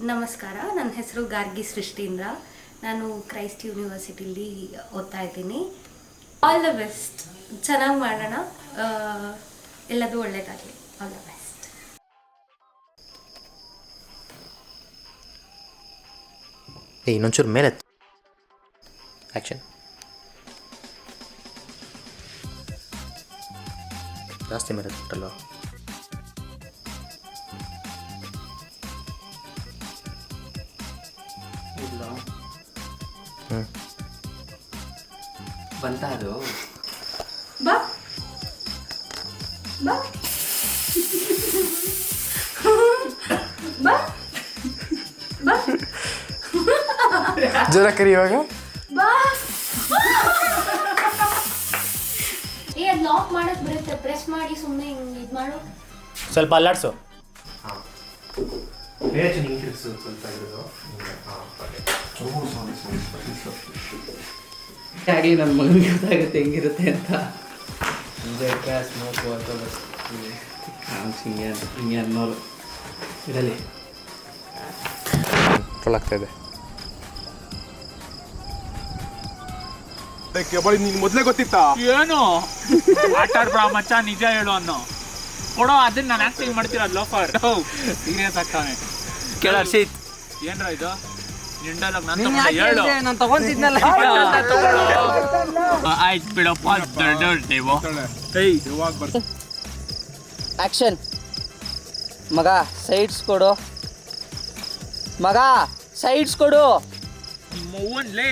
ನಮಸ್ಕಾರ, ನನ್ನ ಹೆಸರು ಗಾರ್ಗಿ ಸೃಷ್ಟಿಂದ್ರ. ನಾನು ಕ್ರೈಸ್ಟ್ ಯೂನಿವರ್ಸಿಟಿಲಿ ಓದ್ತಾ ಇದ್ದೀನಿ. ಆಲ್ ದ ಬೆಸ್ಟ್, ಚೆನ್ನಾಗಿ ಮಾಡೋಣ, ಎಲ್ಲದೂ ಒಳ್ಳೆಯದಾಗಲಿ. All the best. ಇನ್ನೊಂಚೂರು ಮೇಲೆ ಆ್ಯಕ್ಷನ್. ಜಾಸ್ತಿ ಮೇಲೆ ಕೊಟ್ಟಲ್ಲ. ಬಂತ ಅದು ಬಾ ಬಾ ಬಾ ಬಾ ಜರ ಕರಿ ಇವಾಗ. ಬಾ ಅದು ಲಾಕ್ ಮಾಡಕ್ ಬರುತ್ತೆ, ಪ್ರೆಸ್ ಮಾಡಿ ಸುಮ್ಮನೆ ಹಿಂಗೆ ಇದು ಮಾಡು. ಸ್ವಲ್ಪ ಅಲ್ಲಾಡ್ಸು. ಆಗಲಿ ನನ್ನ ಮಗನಿಗೆ ಗೊತ್ತಾಗುತ್ತೆ ಹೆಂಗಿರುತ್ತೆ ಅಂತ. ಹಿಂಗೆ ಅನ್ನೋರು ಇರಲಿ. ಆಗ್ತಾ ಇದೆ. ನಿನ್ ಮೊದ್ಲೇ ಗೊತ್ತಿತ್ತಾ? ಏನು ಆಟ ಆಡ್ಬಿಡ ಮಚ್ಚ, ನಿಜ ಹೇಳು ಅನ್ನೋ ಕೊಡೋ. ಅದನ್ನ ನಾನು ಆಕ್ಟಿಂಗ್ ಮಾಡ್ತಿರೋದು ಲೋಫರ್. ಸೀರಿಯಸ್ ಆಗ್ತಾನೆ. ಕೇಳ ಹರ್ಷಿತ್, ಏನ್ರ ಇದು ನಿಂಡಲಾಗ ಹೇಳು. ನಾನು ತಗೊಂತಿದ್ನಲ್ಲ. ಆಯ್ತು ಬಿಡಪ್ಪ, ನೀವು ಆಕ್ಷನ್. ಮಗ ಸೈಡ್ಸ್ ಕೊಡು, ಮಗ ಸೈಡ್ಸ್ ಕೊಡು. ನಿಮ್ಮ ಅವ್ವನ್ಲೇ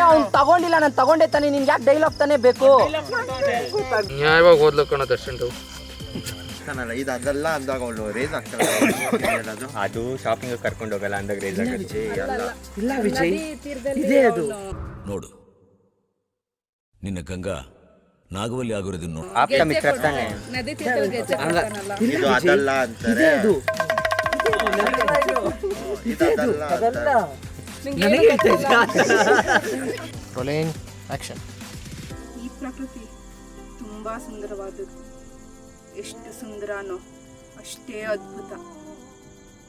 ಅವ್ನು ತಗೊಂಡಿಲ್ಲ, ನಾನು ತಗೊಂಡೆ ತಾನೆ. ನಿನ್ಗೆ ಯಾಕೆ ಡೈಲಾಗ್ ತಾನೇ ಬೇಕು? ನ್ಯಾಯವಾಗಿ ಓದ್ಲು ಕಣೋ ಅಷ್ಟುಂಟು. ಇದು ಅದೆಲ್ಲ ಅಂದಾಗ ಅವಳು ರೇಸ್ ಆಗ್ತಾಳೆ. ಅದು ಶಾಪಿಂಗ್ ಕರ್ಕೊಂಡು ಹೋಗಲ್ಲ ಅಂದಾಗ ರೇಸ್ ಆಗುತ್ತೆ. ಇಲ್ಲ ವಿಜಯ್, ಇದೇ ಅದು ನೋಡು. ನಿನ್ನ ಗಂಗಾ ನಾಗವಲ್ಲಿ ಆಗಿರೋದನ್ನು ನೋಡು. ಆಪ್ತ ಮಿತ್ರ ತಾನೆ. ಇದು ಅದಲ್ಲ ಅಂತಾರೆ. ಇದು ಅದಲ್ಲ ಅಂತಾರೆ. Rolling action. ಈ ಪ್ರಕೃತಿ ತುಂಬ ಸುಂದರವಾದದ್ದು. ಎಷ್ಟು ಸುಂದರನೋ ಅಷ್ಟೇ ಅದ್ಭುತ,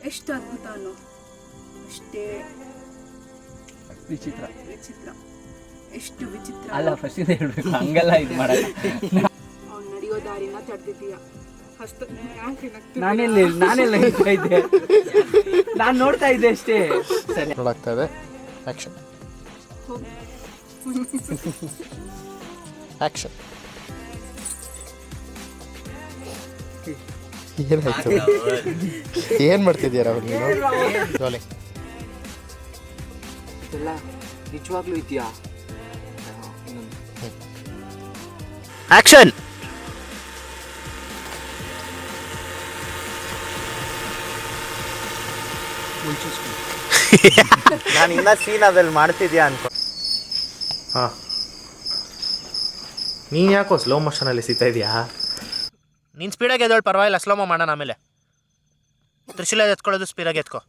ಎಷ್ಟು ಅದ್ಭುತನೋ ಅಷ್ಟೇ ವಿಚಿತ್ರ. ಎಷ್ಟು ವಿಚಿತ್ರ. ಅಲ್ಲ, ಫಸ್ಟ್ ಹೇಳ್ಬೇಕು, ಹಂಗೆಲ್ಲ ಇದು ಮಾಡಲ್ಲ. ಅವ್ನು ನಡೆಯೋ ದಾರಿನ ತಡೆದಿದ್ದೀಯ. ನಾನೆಲ್ಲ ಹೇಳ್ತಾ ಇದ್ದೆ, ನಾನು ನೋಡ್ತಾ ಇದ್ದೆ ಅಷ್ಟೇ. ಸರಿ, ನೋಡಾಗ್ತಾ ಇದೆ. ಆ್ಯಕ್ಷನ್. ಆ್ಯಕ್ಷನ್. ಏನಾಯ್ತು? ಏನು ಮಾಡ್ತಿದ್ದೀಯ ರಾಹುಲ್ ನೀನು? ರೋಲಿಂಗ್. ಎಲ್ಲ ನಿಜವಾಗ್ಲೂ ಇದೆಯಾ? ಆ್ಯಕ್ಷನ್. ನಾನು ಇನ್ನ ಸೀನ್ ಅದ್ರಲ್ಲಿ ಮಾಡ್ತಿದ್ಯಾ ಅನ್ಕೊ. ಹಾಂ, ನೀನು ಯಾಕೋ ಸ್ಲೋ ಮೋಷನಲ್ಲಿ ಸಿಗ್ತಾ ಇದೆಯಾ? ನೀನು ಸ್ಪೀಡಾಗಿ ಎದ್ದೋಳು, ಪರವಾಗಿಲ್ಲ, ಸ್ಲೋಮೋ ಮಾಡೋಣ ಆಮೇಲೆ. ತ್ರಿಶೂಲ ಎತ್ಕೊಳ್ಳೋದು ಸ್ಪೀಡಾಗಿ ಎತ್ಕೊ.